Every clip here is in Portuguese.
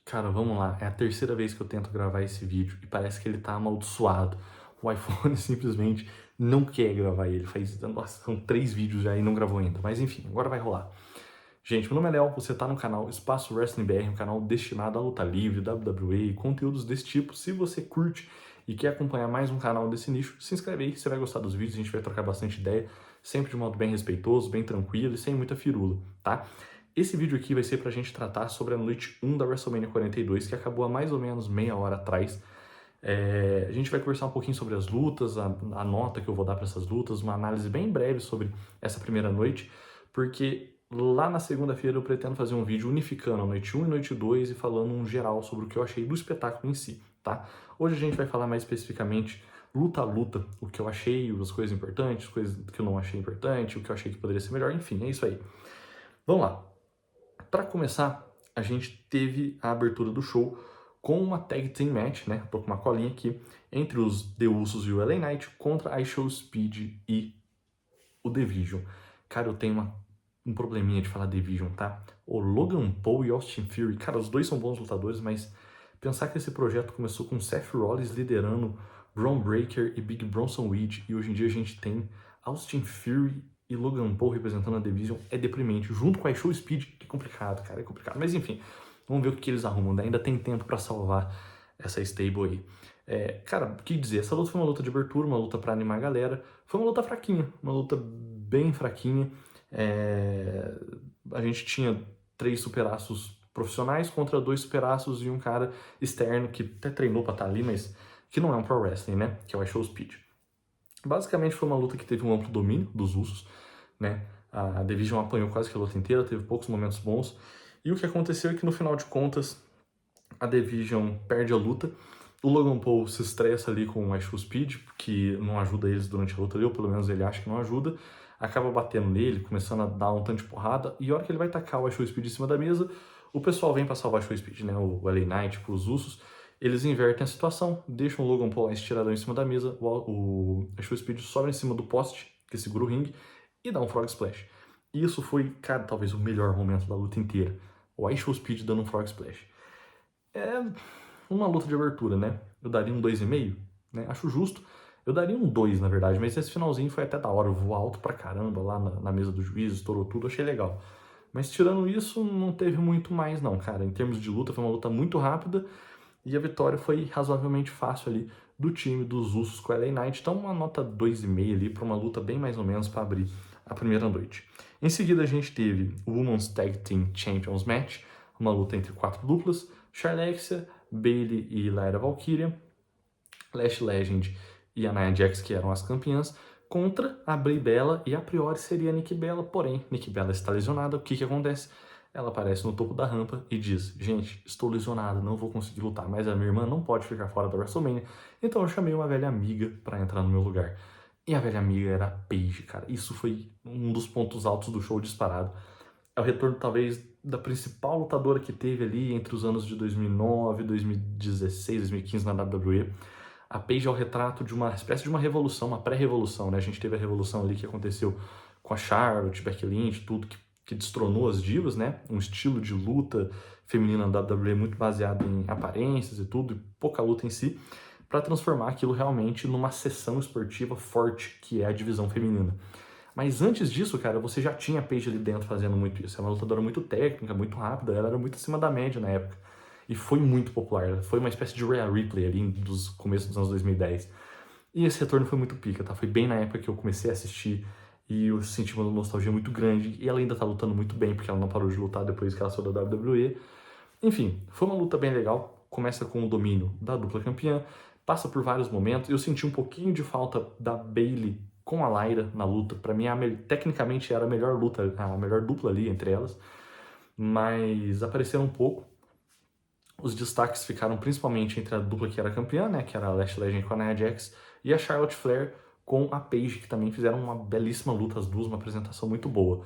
Cara, vamos lá. É a terceira vez que eu tento gravar esse vídeo e parece que ele tá amaldiçoado. O iPhone simplesmente não quer gravar ele. Nossa, são 3 vídeos já e não gravou ainda. Mas enfim, agora vai rolar. Gente, meu nome é Léo, você tá no canal Espaço Wrestling BR, um canal destinado à luta livre, WWE e conteúdos desse tipo. Se você curte e quer acompanhar mais um canal desse nicho, se inscreve aí, você vai gostar dos vídeos, a gente vai trocar bastante ideia, sempre de modo bem respeitoso, bem tranquilo e sem muita firula, tá? Esse vídeo aqui vai ser pra gente tratar sobre a noite 1 da WrestleMania 42, que acabou há mais ou menos meia hora atrás. A gente vai conversar um pouquinho sobre as lutas, a nota que eu vou dar para essas lutas, uma análise bem breve sobre essa primeira noite, porque lá na segunda-feira eu pretendo fazer um vídeo unificando a noite 1 e noite 2 e falando um geral sobre o que eu achei do espetáculo em si, tá? Hoje a gente vai falar mais especificamente luta a luta, o que eu achei, as coisas importantes, as coisas que eu não achei importante, o que eu achei que poderia ser melhor, enfim, é isso aí. Vamos lá. Para começar, a gente teve a abertura do show com uma tag team match, né? Tô com uma colinha aqui, entre os The Usos e o LA Knight contra a Show Speed e o Division. Cara, eu tenho um probleminha de falar Division, tá? O Logan Paul e Austin Theory, cara, os dois são bons lutadores, mas pensar que esse projeto começou com Seth Rollins liderando Bron Breakker e Big Bronson Reed, e hoje em dia a gente tem Austin Theory e Logan Paul representando a Division, é deprimente. Junto com a Show Speed, é complicado, cara, é complicado. Mas enfim, vamos ver o que eles arrumam, né? Ainda tem tempo pra salvar essa stable aí. Cara, o que dizer? Essa luta foi uma luta de abertura, uma luta pra animar a galera. Foi uma luta fraquinha, uma luta bem fraquinha. A gente tinha 3 superaços profissionais contra 2 superaços e um cara externo que até treinou pra estar ali, mas que não é um pro wrestling, né? Que é o Show Speed. Basicamente foi uma luta que teve um amplo domínio dos Usos, né? A Division apanhou quase que a luta inteira, teve poucos momentos bons. E o que aconteceu é que no final de contas a Division perde a luta. O Logan Paul se estressa ali com o Show Speed, que não ajuda eles durante a luta ali, ou pelo menos ele acha que não ajuda. Acaba batendo nele, começando a dar um tanto de porrada. E a hora que ele vai tacar o Show Speed em cima da mesa, o pessoal vem pra salvar o Show Speed, né? O LA Knight, os Usos. Eles invertem a situação, deixam o Logan Paul estiradão em cima da mesa, o Show Speed sobe em cima do poste, que segura o ringue, e dá um Frog Splash. E isso foi, cara, talvez o melhor momento da luta inteira. O Show Speed dando um Frog Splash. É uma luta de abertura, né? Eu daria um 2,5, né? Acho justo. Eu daria um 2, na verdade, mas esse finalzinho foi até da hora. Eu vou alto pra caramba lá na mesa do juiz, estourou tudo, achei legal. Mas tirando isso, não teve muito mais não, cara. Em termos de luta, foi uma luta muito rápida e a vitória foi razoavelmente fácil ali do time dos Usos com a LA Knight. Então uma nota 2,5 ali para uma luta bem mais ou menos para abrir a primeira noite. Em seguida a gente teve o Women's Tag Team Champions Match, uma luta entre 4 duplas, Charlexia, Bayley e Lyra Valkyria, Lash Legend e a Nia Jax, que eram as campeãs, contra a Brie Bella e a priori seria a Nikki Bella, porém, Nikki Bella está lesionada. O que acontece? Ela aparece no topo da rampa e diz: gente, estou lesionada, não vou conseguir lutar, mas a minha irmã não pode ficar fora da WrestleMania, então eu chamei uma velha amiga para entrar no meu lugar. E a velha amiga era a Paige, cara. Isso foi um dos pontos altos do show disparado. É o retorno, talvez, da principal lutadora que teve ali entre os anos de 2009, 2016, 2015 na WWE. A Paige é o retrato de uma espécie de uma revolução, uma pré-revolução, né? A gente teve a revolução ali que aconteceu com a Charlotte, Becky Lynch, tudo que destronou as divas, né? Um estilo de luta feminina da WWE muito baseado em aparências e tudo, e pouca luta em si, para transformar aquilo realmente numa seção esportiva forte, que é a divisão feminina. Mas antes disso, cara, você já tinha a Paige ali dentro fazendo muito isso. É uma lutadora muito técnica, muito rápida, ela era muito acima da média na época. E foi muito popular, foi uma espécie de Rhea Ripley ali dos começos dos anos 2010. E esse retorno foi muito pica, tá? Foi bem na época que eu comecei a assistir e eu senti uma nostalgia muito grande. E ela ainda tá lutando muito bem, porque ela não parou de lutar depois que ela saiu da WWE. Enfim, foi uma luta bem legal. Começa com o domínio da dupla campeã, passa por vários momentos. Eu senti um pouquinho de falta da Bayley com a Lyra na luta. Para mim, tecnicamente era a melhor luta, a melhor dupla ali entre elas. Mas apareceram um pouco. Os destaques ficaram principalmente entre a dupla que era campeã, né, que era a Lash Legend com a Nia Jax, e a Charlotte Flair com a Paige, que também fizeram uma belíssima luta, as duas, uma apresentação muito boa.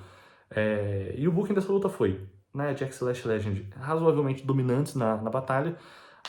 E o booking dessa luta foi Nia Jax e Lash Legend razoavelmente dominantes na batalha.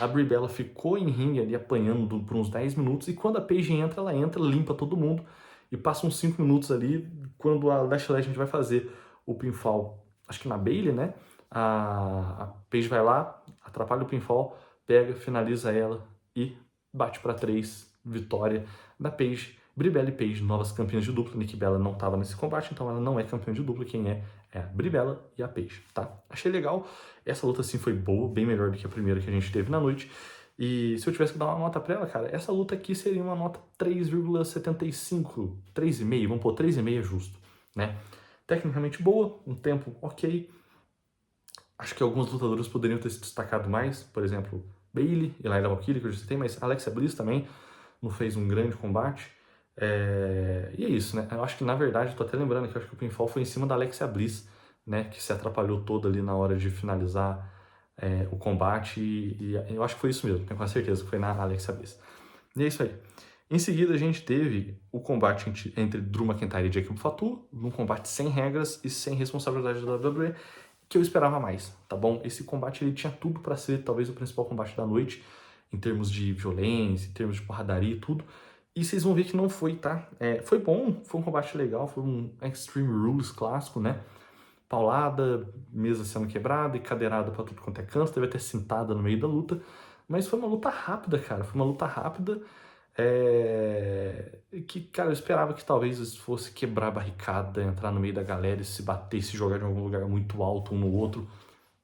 A Brie Bella ficou em ringue ali apanhando por uns 10 minutos, e quando a Paige entra, ela entra, limpa todo mundo, e passa uns 5 minutos ali, quando a Lash Legend vai fazer o pinfall, acho que na Bayley, né? A Paige vai lá, atrapalha o pinfall, pega, finaliza ela e bate para 3, vitória da Paige. Brie Bella e Paige, novas campeãs de dupla. Nikki Bella não estava nesse combate, então ela não é campeã de dupla. Quem é a Brie Bella e a Paige, tá? Achei legal. Essa luta, sim, foi boa, bem melhor do que a primeira que a gente teve na noite. E se eu tivesse que dar uma nota pra ela, cara, essa luta aqui seria uma nota 3,75, 3,5, vamos pôr 3,5 é justo, né? Tecnicamente boa, um tempo ok. Acho que alguns lutadores poderiam ter se destacado mais, por exemplo, Bayley e Layla Valkyrie, que eu já citei, mas Alexa Bliss também não fez um grande combate. E é isso, né? Eu acho que, na verdade, tô até lembrando que eu acho que o pinfall foi em cima da Alexa Bliss, né? Que se atrapalhou toda ali na hora de finalizar o combate. E eu acho que foi isso mesmo, tenho quase certeza que foi na Alexa Bliss. E é isso aí. Em seguida, a gente teve o combate entre Drew McIntyre e Jacob Fatu, num combate sem regras e sem responsabilidade da WWE, que eu esperava mais, tá bom? Esse combate ele tinha tudo para ser talvez o principal combate da noite, em termos de violência, em termos de porradaria e tudo. E vocês vão ver que não foi, tá? Foi bom, foi um combate legal, foi um Extreme Rules clássico, né? Paulada, mesa sendo quebrada e cadeirada pra tudo quanto é canto, teve até cintada no meio da luta. Mas foi uma luta rápida, cara. Foi uma luta rápida que, cara, eu esperava que talvez fosse quebrar a barricada, entrar no meio da galera e se bater, se jogar de algum lugar muito alto um no outro.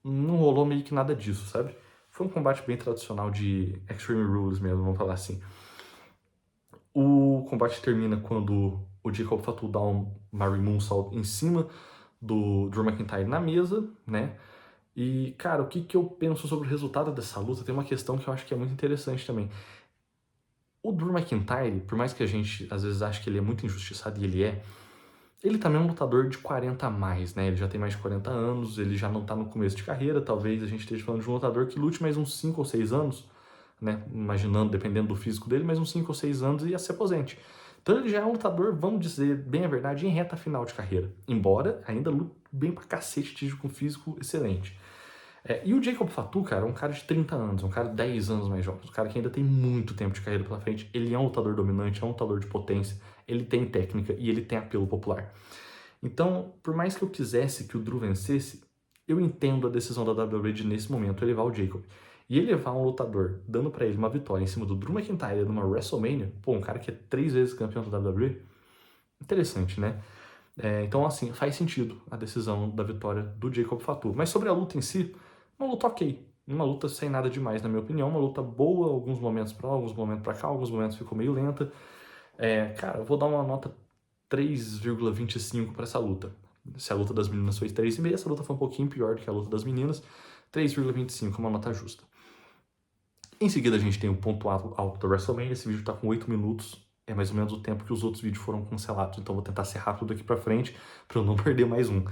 Não rolou meio que nada disso, sabe? Foi um combate bem tradicional de Extreme Rules mesmo, vamos falar assim. O combate termina quando o Jacob Fatu dá um Mary Moonsault em cima do Drew McIntyre na mesa, né? E, cara, o que eu penso sobre o resultado dessa luta? Tem uma questão que eu acho que é muito interessante também. O Drew McIntyre, por mais que a gente às vezes ache que ele é muito injustiçado, e ele também é um lutador de 40 a mais, né? Ele já tem mais de 40 anos, ele já não tá no começo de carreira, talvez a gente esteja falando de um lutador que lute mais uns 5 ou 6 anos, né? Imaginando, dependendo do físico dele, mais uns 5 ou 6 anos e ia se aposente. Então ele já é um lutador, vamos dizer bem a verdade, em reta final de carreira. Embora ainda lute bem pra cacete, esteja com um físico excelente. E o Jacob Fatu, cara, é um cara de 30 anos, um cara de 10 anos mais jovem, um cara que ainda tem muito tempo de carreira pela frente. Ele é um lutador dominante, é um lutador de potência, ele tem técnica e ele tem apelo popular. Então, por mais que eu quisesse que o Drew vencesse, eu entendo a decisão da WWE de, nesse momento, elevar o Jacob. E elevar um lutador, dando pra ele uma vitória em cima do Drew McIntyre numa WrestleMania, pô, um cara que é 3 vezes campeão da WWE, interessante, né? Então, assim, faz sentido a decisão da vitória do Jacob Fatu. Mas sobre a luta em si, uma luta ok. Uma luta sem nada demais, na minha opinião. Uma luta boa, alguns momentos pra lá, alguns momentos pra cá, alguns momentos ficou meio lenta. Cara, eu vou dar uma nota 3,25 pra essa luta. Se a luta das meninas foi 3,5, essa luta foi um pouquinho pior do que a luta das meninas. 3,25 é uma nota justa. Em seguida, a gente tem o ponto alto da WrestleMania. Esse vídeo tá com 8 minutos. É mais ou menos o tempo que os outros vídeos foram cancelados. Então, vou tentar ser rápido daqui pra frente pra eu não perder mais um.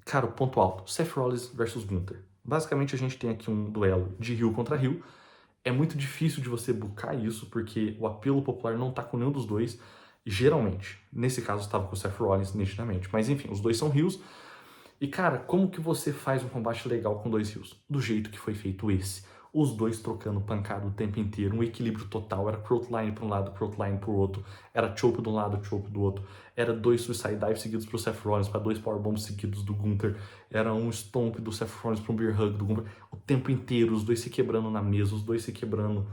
Cara, o ponto alto. Seth Rollins versus Gunther. Basicamente, a gente tem aqui um duelo de heel contra heel. É muito difícil de você bucar isso, porque o apelo popular não tá com nenhum dos dois. Geralmente. Nesse caso, estava com o Seth Rollins, nitidamente. Mas, enfim, os dois são heels. E, cara, como que você faz um combate legal com dois heels? Do jeito que foi feito esse. Os dois trocando pancada o tempo inteiro, um equilíbrio total. Era Crossline para um lado, Crossline para o outro. Era chope de um lado, chope do outro. Era 2 Suicide Dives seguidos pro Seth Rollins, para 2 Powerbombs seguidos do Gunther. Era um Stomp do Seth Rollins para um Bear Hug do Gunther. O tempo inteiro, os dois se quebrando na mesa, os dois se quebrando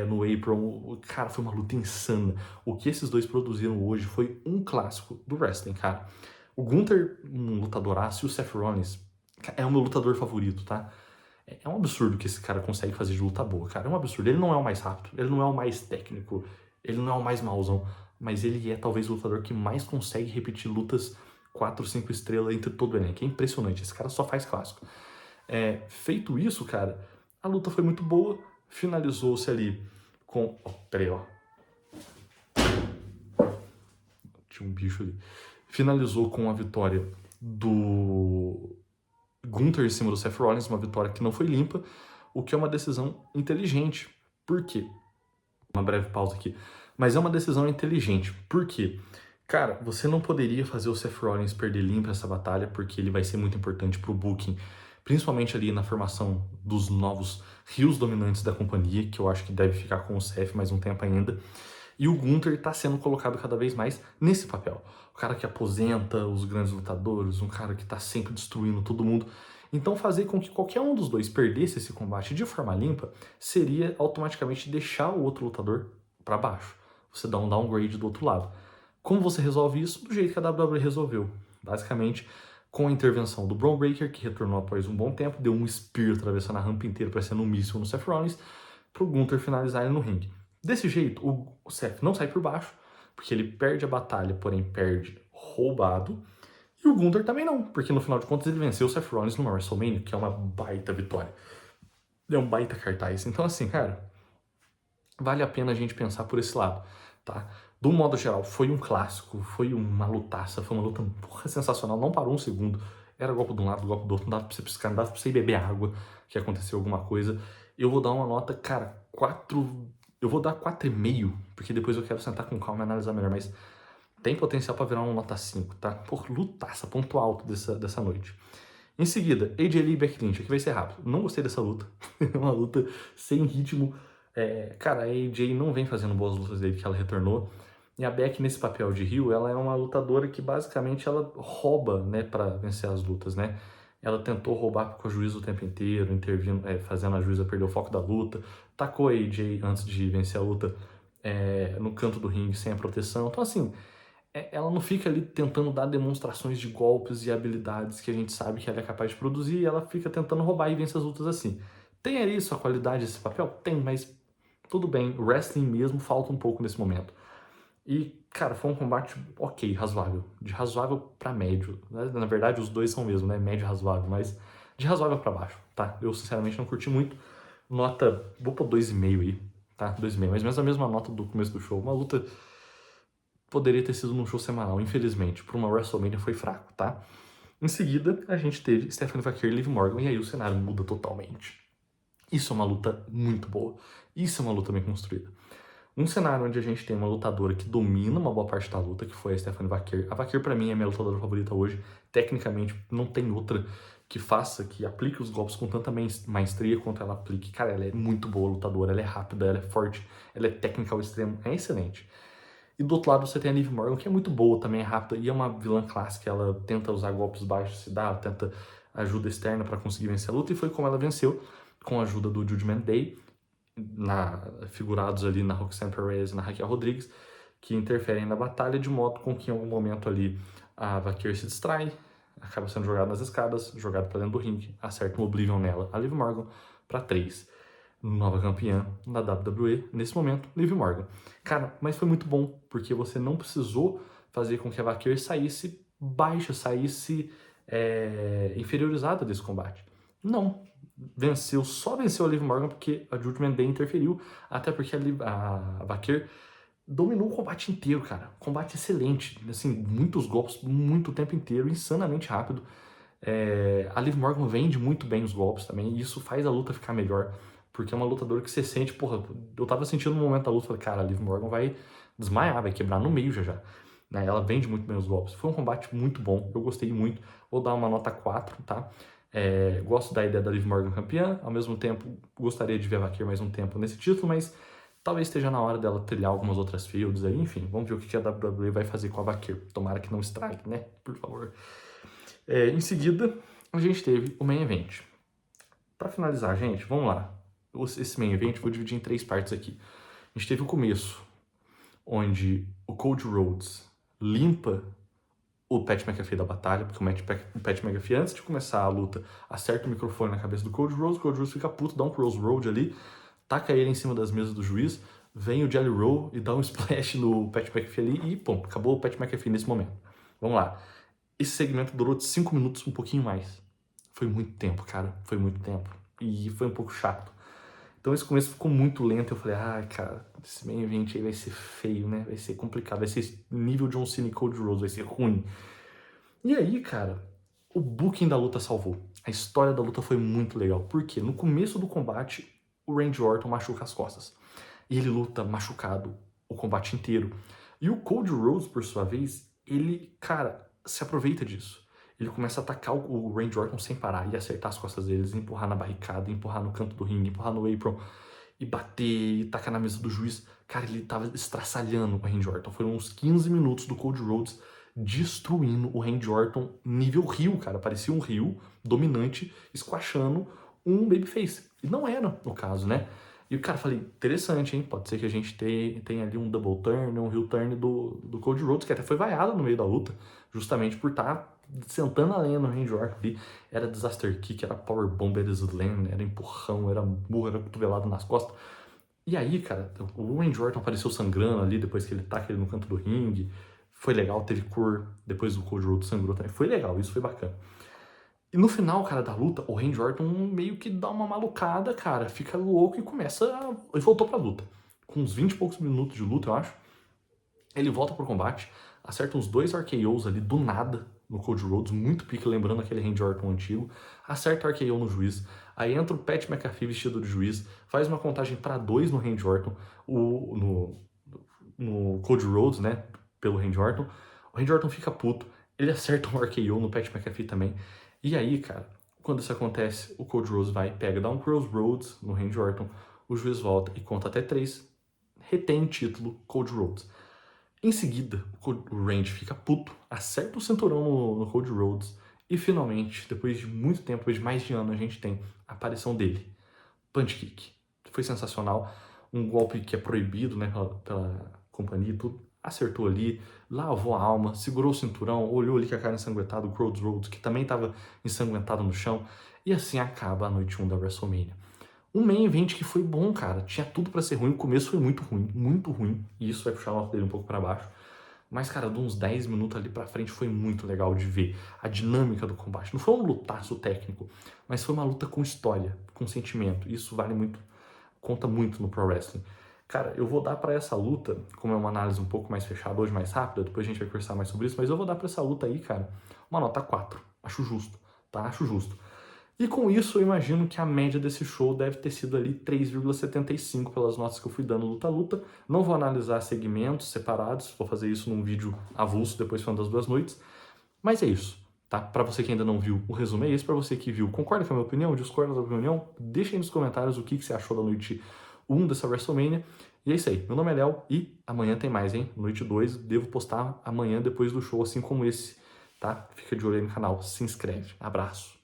no apron. Cara, foi uma luta insana. O que esses dois produziram hoje foi um clássico do wrestling, cara. O Gunther, um lutadoraço, e o Seth Rollins é o meu lutador favorito, tá? É um absurdo que esse cara consegue fazer de luta boa, cara. É um absurdo. Ele não é o mais rápido, ele não é o mais técnico, ele não é o mais mauzão, mas ele é talvez o lutador que mais consegue repetir lutas 4, 5 estrelas entre todo o elenco. É impressionante, esse cara só faz clássico. Feito isso, cara, a luta foi muito boa, finalizou-se ali com... peraí, ó. Tinha um bicho ali. Finalizou com a vitória do Gunther em cima do Seth Rollins, uma vitória que não foi limpa, o que é uma decisão inteligente. Por quê? Uma breve pausa aqui. Mas é uma decisão inteligente. Por quê? Cara, você não poderia fazer o Seth Rollins perder limpo essa batalha, porque ele vai ser muito importante pro booking, principalmente ali na formação dos novos heels dominantes da companhia, que eu acho que deve ficar com o Seth mais um tempo ainda. E o Gunther tá sendo colocado cada vez mais nesse papel. O cara que aposenta os grandes lutadores, um cara que tá sempre destruindo todo mundo. Então fazer com que qualquer um dos dois perdesse esse combate de forma limpa seria automaticamente deixar o outro lutador para baixo. Você dá um downgrade do outro lado. Como você resolve isso? Do jeito que a WWE resolveu. Basicamente, com a intervenção do Bron Breakker, que retornou após um bom tempo, deu um spear atravessando a rampa inteira, parecendo um míssil no Seth Rollins, pro Gunther finalizar ele no ringue. Desse jeito, o Seth não sai por baixo, porque ele perde a batalha, porém perde roubado. E o Gunther também não, porque no final de contas ele venceu o Seth Rollins numa WrestleMania, que é uma baita vitória. É um baita cartaz. Então assim, cara, vale a pena a gente pensar por esse lado, tá? Do modo geral, foi um clássico, foi uma lutaça, foi uma luta porra, sensacional, não parou um segundo. Era golpe de um lado, golpe do outro, não dava pra você piscar, não dava pra você ir beber água, que aconteceu alguma coisa. Eu vou dar uma nota, cara, 4. Eu vou dar 4,5, porque depois eu quero sentar com calma e analisar melhor, mas tem potencial pra virar uma nota 5, tá? Por lutaça, ponto alto dessa noite. Em seguida, AJ Lee e Becky Lynch, aqui vai ser rápido. Não gostei dessa luta. É uma luta sem ritmo. Cara, a AJ não vem fazendo boas lutas desde que ela retornou. E a Becky, nesse papel de heel, ela é uma lutadora que basicamente ela rouba, né, pra vencer as lutas, né? Ela tentou roubar com a juíza o tempo inteiro, intervindo, fazendo a juíza perder o foco da luta. Tacou a AJ antes de vencer a luta no canto do ringue sem a proteção. Então, assim, ela não fica ali tentando dar demonstrações de golpes e habilidades que a gente sabe que ela é capaz de produzir, e ela fica tentando roubar e vencer as lutas assim. Tem ali sua qualidade esse papel? Tem, mas tudo bem, o wrestling mesmo falta um pouco nesse momento. E, cara, foi um combate ok, razoável. De razoável pra médio. Na verdade, os dois são mesmo, né? Médio e razoável, mas de razoável pra baixo, tá? Eu, sinceramente, não curti muito. Nota, vou pôr 2,5 aí, tá? 2,5, mais ou menos a mesma nota do começo do show. Uma luta poderia ter sido num show semanal, infelizmente. Por uma WrestleMania foi fraco, tá? Em seguida, a gente teve Stephanie Vaquer e Liv Morgan, e aí o cenário muda totalmente. Isso é uma luta muito boa. Isso é uma luta bem construída. Um cenário onde a gente tem uma lutadora que domina uma boa parte da luta, que foi a Stephanie Vaquer. A Vaquer, pra mim, é a minha lutadora favorita hoje. Tecnicamente, não tem outra que faça, que aplique os golpes com tanta maestria quanto ela aplique. Cara, ela é muito boa lutadora, ela é rápida, ela é forte, ela é técnica ao extremo, é excelente. E do outro lado você tem a Liv Morgan, que é muito boa, também é rápida, e é uma vilã clássica, ela tenta usar golpes baixos, se dá, ela tenta ajuda externa para conseguir vencer a luta, e foi como ela venceu, com a ajuda do Judgment Day, figurados ali na Roxanne Perez e na Raquel Rodrigues, que interferem na batalha, de modo com que em algum momento ali a Vaquer se distrai, acaba sendo jogada nas escadas, jogada para dentro do ringue, acerta um Oblivion nela, a Liv Morgan, para 3. Nova campeã da WWE, nesse momento, Liv Morgan. Cara, mas foi muito bom, porque você não precisou fazer com que a Vaquer saísse baixa, saísse inferiorizada desse combate. Não. Só venceu a Liv Morgan porque a Judgment Day interferiu, até porque a Vaquer dominou o combate inteiro, cara. Combate excelente, assim, muitos golpes, muito tempo inteiro, insanamente rápido. A Liv Morgan vende muito bem os golpes também, e isso faz a luta ficar melhor. Porque é uma lutadora que você sente, porra, eu tava sentindo no momento da luta, falei, cara, a Liv Morgan vai desmaiar, vai quebrar no meio já. Né? Ela vende muito bem os golpes. Foi um combate muito bom, eu gostei muito. Vou dar uma nota 4, tá? Gosto da ideia da Liv Morgan campeã, ao mesmo tempo gostaria de ver a Vaquer mais um tempo nesse título, mas talvez esteja na hora dela trilhar algumas outras fields aí, enfim, vamos ver o que a WWE vai fazer com a Vaquer. Tomara que não estrague, né? Por favor. Em seguida, a gente teve o Main Event. Pra finalizar, gente, vamos lá. Esse Main Event eu vou dividir em 3 partes aqui. A gente teve o começo, onde o Cody Rhodes limpa o Pat McAfee da batalha, porque o Pat McAfee, antes de começar a luta, acerta o microfone na cabeça do Cody Rhodes fica puto, dá um crossroad ali, taca ele em cima das mesas do juiz, vem o Jelly Roll e dá um splash no Pat McAfee ali e, pum, acabou o Pat McAfee nesse momento. Vamos lá. Esse segmento durou de 5 minutos, um pouquinho mais. Foi muito tempo, cara, foi muito tempo. E foi um pouco chato. Então esse começo ficou muito lento, eu falei, cara, esse main event aí vai ser feio, né? Vai ser complicado, vai ser nível John Cena e Cody Rhodes, vai ser ruim. E aí, cara, o booking da luta salvou. A história da luta foi muito legal. Por quê? No começo do combate, o Randy Orton machuca as costas. E ele luta machucado o combate inteiro. E o Cody Rhodes, por sua vez, ele, cara, se aproveita disso. Ele começa a atacar o Randy Orton sem parar e acertar as costas deles, empurrar na barricada, empurrar no canto do ringue, empurrar no apron e bater, e tacar na mesa do juiz. Cara, ele tava estraçalhando o Randy Orton. Foram uns 15 minutos do Cody Rhodes destruindo o Randy Orton nível Rio, cara. Parecia um Rio dominante, esquachando um babyface. E não era o caso, né? E o cara, falei, interessante, hein? Pode ser que a gente tenha ali um double turn, um heel turn do Cody Rhodes, que até foi vaiado no meio da luta, justamente por estar sentando a lenha no Randy Orton ali. Era disaster kick, era powerbomb, era slam, era empurrão, era murro, era cotovelado nas costas. E aí, cara, o Randy Orton apareceu sangrando ali depois que ele taca ele no canto do ringue. Foi legal, teve cor, depois o Cody Rhodes sangrou também. Foi legal, isso foi bacana. E no final, cara, da luta, o Randy Orton meio que dá uma malucada, cara, fica louco e Ele voltou pra luta. Com uns 20 e poucos minutos de luta, eu acho. Ele volta pro combate, acerta uns 2 RKOs ali do nada no Cody Rhodes, muito pique, lembrando aquele Randy Orton antigo. Acerta RKO no juiz. Aí entra o Pat McAfee vestido de juiz, faz uma contagem pra 2 no Randy Orton, no Cody Rhodes, né, pelo Randy Orton. O Randy Orton fica puto, ele acerta um RKO no Pat McAfee também. E aí, cara, quando isso acontece, o Cody Rhodes vai, dá um crossroads no Randy Orton, o juiz volta e conta até 3, retém o título Cody Rhodes. Em seguida, o Randy fica puto, acerta o cinturão no Cody Rhodes e finalmente, depois de muito tempo, depois de mais de ano, a gente tem a aparição dele. Punch Kick. Foi sensacional. Um golpe que é proibido, né, pela companhia e tudo. Acertou ali, lavou a alma, segurou o cinturão, olhou ali com a cara ensanguentada, o Cody Rhodes, que também estava ensanguentado no chão. E assim acaba a noite 1 da WrestleMania. Um main event que foi bom, cara. Tinha tudo pra ser ruim. O começo foi muito ruim, muito ruim. E isso vai puxar a nota dele um pouco pra baixo. Mas, cara, de uns 10 minutos ali pra frente foi muito legal de ver a dinâmica do combate. Não foi um lutaço técnico, mas foi uma luta com história, com sentimento. Isso vale muito, conta muito no pro wrestling. Cara, eu vou dar pra essa luta, como é uma análise um pouco mais fechada hoje, mais rápida, depois a gente vai conversar mais sobre isso, mas eu vou dar pra essa luta aí, cara, uma nota 4. Acho justo, tá? Acho justo. E com isso, eu imagino que a média desse show deve ter sido ali 3,75 pelas notas que eu fui dando luta a luta. Não vou analisar segmentos separados, vou fazer isso num vídeo avulso depois falando das 2 noites. Mas é isso, tá? Pra você que ainda não viu, o resumo é esse. Pra você que viu, concorda com a minha opinião? Discorda da minha opinião? Deixa aí nos comentários o que você achou da noite 1 dessa WrestleMania. E é isso aí, meu nome é Léo e amanhã tem mais, hein? Noite 2, devo postar amanhã depois do show, assim como esse, tá? Fica de olho aí no canal, se inscreve. Abraço.